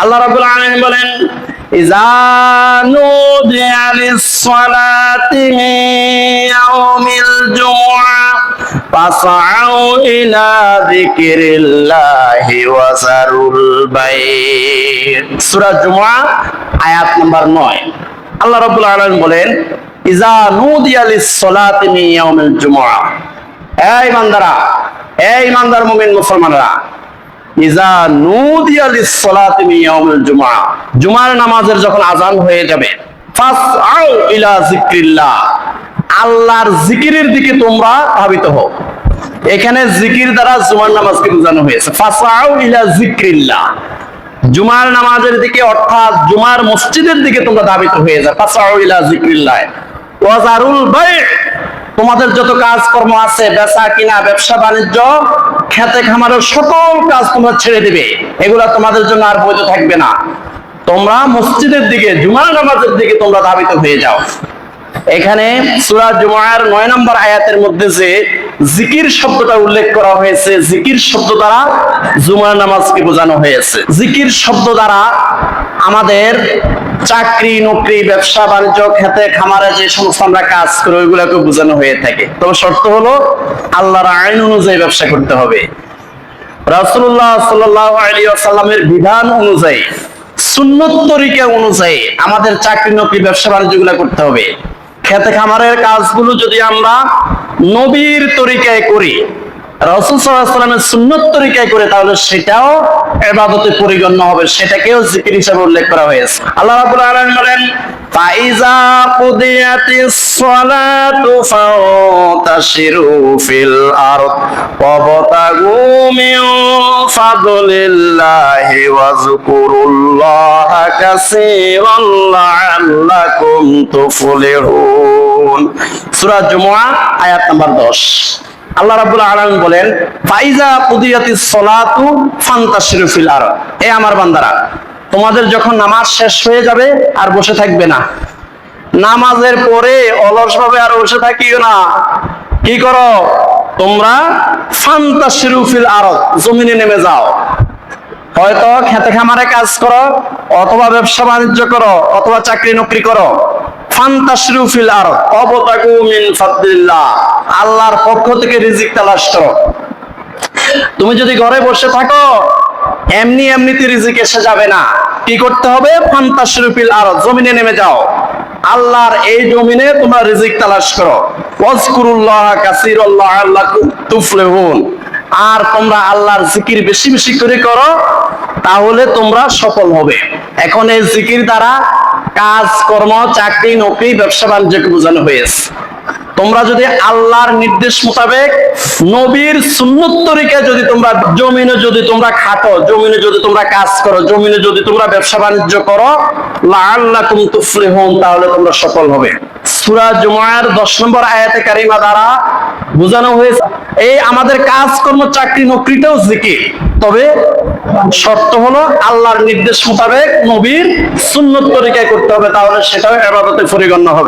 আল্লাহ রাব্বুল আলামিন বলেন, ইযা নুদিয়া লিস-সালাতি মিন ইয়াউমিল জুমআ ফাসআউ ইলা যিকরিল্লাহি ওয়া যারুল বাই'আ। সূরা জুমআ আয়াত নাম্বার 9। আল্লাহ রাব্বুল আলামিন বলেন, ইযা নুদিয়া লিস-সালাতি মিন ইয়াউমিল জুমআ। এই বান্দারা, এই ইমানদার মুমিন মুসলমানরা, ইযা নুদিয়া লিস-সালাতি মিন ইয়াউমিল জুমআ, জুমার নামাজের যখন আযান হয়ে যাবে, ফাসআউ ইলা যিকরিল্লাহ, আল্লাহর জিকিরের দিকে তোমরা ধাবিত হও। এখানে জিকির দ্বারা জুমার নামাজকে বোঝানো হয়েছে। ফাসআউ ইলা যিকরিল্লাহ, জুমার নামাজের দিকে অর্থাৎ জুমার মসজিদের দিকে তোমরা ধাবিত হয়ে যাও। ফাসআউ ইলা যিকরিল্লাহ ওয়া যারুল বাই', তোমাদের যত কাজকর্ম আছে, বেচা কিনা, ব্যবসা বাণিজ্য, খেতে খামারের সকল কাজ তোমরা ছেড়ে দিবে, এগুলা তোমাদের জন্য আর বৈধ থাকবে না। তোমরা মসজিদের দিকে, জুমার নামাজের দিকে তোমরা ধাবিত হয়ে যাও। এখানে সূরা জুমার 9 নম্বর আয়াতের মধ্যে যে জিকির শব্দটা উল্লেখ করা হয়েছে, জিকির শব্দ দ্বারা জুমার নামাজকে বোঝানো হয়েছে। জিকির শব্দ দ্বারা আমাদের চাকরি নকরি, ব্যবসা বাণিজ্য, খেতে খামারে যে সমস্ত আমরা কাজ করি ওইগুলোকে বোঝানো হয়ে থাকে। তবে শর্ত হলো আল্লাহর আইন অনুযায়ী ব্যবসা করতে হবে। রাসূলুল্লাহ সাল্লাল্লাহু আলাইহি ওয়াসাল্লামের বিধান অনুযায়ী, সুন্নত তরিকা অনুযায়ী আমাদের চাকরি নকরি, ব্যবসা বাণিজ্যগুলো করতে হবে। খেতে খামারের কাজগুলো যদি আমরা নবীর তরিকায় করি, রাসূল সাল্লাল্লাহু আলাইহি ওয়াসাল্লামের সুন্নত তরিকায় করে, তাহলে সেটাও ইবাদতে পরিগণ্য হবে, সেটাকেও জিকির হিসেবে উল্লেখ করা হয়েছে। আল্লাহ রাব্বুল আলামিন বলেন, ফাইজা কুদিয়াতিস সালাতু ফান্তাশিরু ফিল আরদ ওয়াবতাগু মিন ফাদলিল্লাহি ওয়াযকুরুল্লাহা কাসীরান লাআল্লাকুম তুফলিহুন। সূরা জুমআ আয়াত নাম্বার 10। আল্লাহ রাব্বুল আলামিন বলেন, ফাইজা কুদিয়াতিস সালাতু ফান্তাশিরু ফিল আরদ। এ আমার বান্দারা, তোমাদের যখন নামাজ শেষ হয়ে যাবে আর বসে থাকবে না। নামাজের পরে অলসভাবে আর বসে থাকিও না। কি করো তোমরা? ফান্তাশিরু ফিল আরদ, জমিনে নেমে যাও। হয়তো খেতে খামারে কাজ করো, অথবা ব্যবসা বাণিজ্য করো, অথবা চাকরি নকরি করো। ফান্তাশিরু ফিল আরদ ওয়াবতাগু মিন ফাদলিল্লাহ, আল্লাহর পক্ষ থেকে রিজিক তালাশ করো। তুমি যদি ঘরে বসে থাকো, এমনি এমনিতে রিজিক এসে যাবে না। কি করতে হবে? ফান্তাশিরু ফিল আরদ, জমিনে নেমে যাও। আল্লাহর এই জমিনে তোমরা রিজিক তালাশ করো। ওয়াজকুরুল্লাহা কাসীরান লাআল্লাকুম তুফলিহুন, আর তোমরা আল্লাহর জিকির বেশি বেশি করে করো, তাহলে তোমরা সফল হবে। এখন এই জিকির দ্বারা কাজ কর্ম, চাকরি নকরি, ব্যবসা বাণিজ্যকে বোঝানো হয়েছে। তোমরা যদি আল্লাহর নির্দেশ মোতাবেক নবীর সুন্নত তরিকায় যদি তোমরা জমিনে যদি তোমরা খাটো, জমিনে যদি তোমরা কাজ করো, জমিনে যদি তোমরা ব্যবসা বাণিজ্য করো, লাআল্লাকুম তুফলিহুন, তাহলে তোমরা সফল হবে। সূরা জুমআর 10 নম্বর আয়াতে কারিমা দ্বারা বোঝানো হয়েছে এই আমাদের কাজকর্ম, চাকরি নকরিটাও জিকির, তবে শর্ত হলো আল্লাহর নির্দেশ মোতাবেক নবীর সুন্নত তরিকায় করতে হবে, তাহলে সেটাও ইবাদতে পরিগণ্য হবে।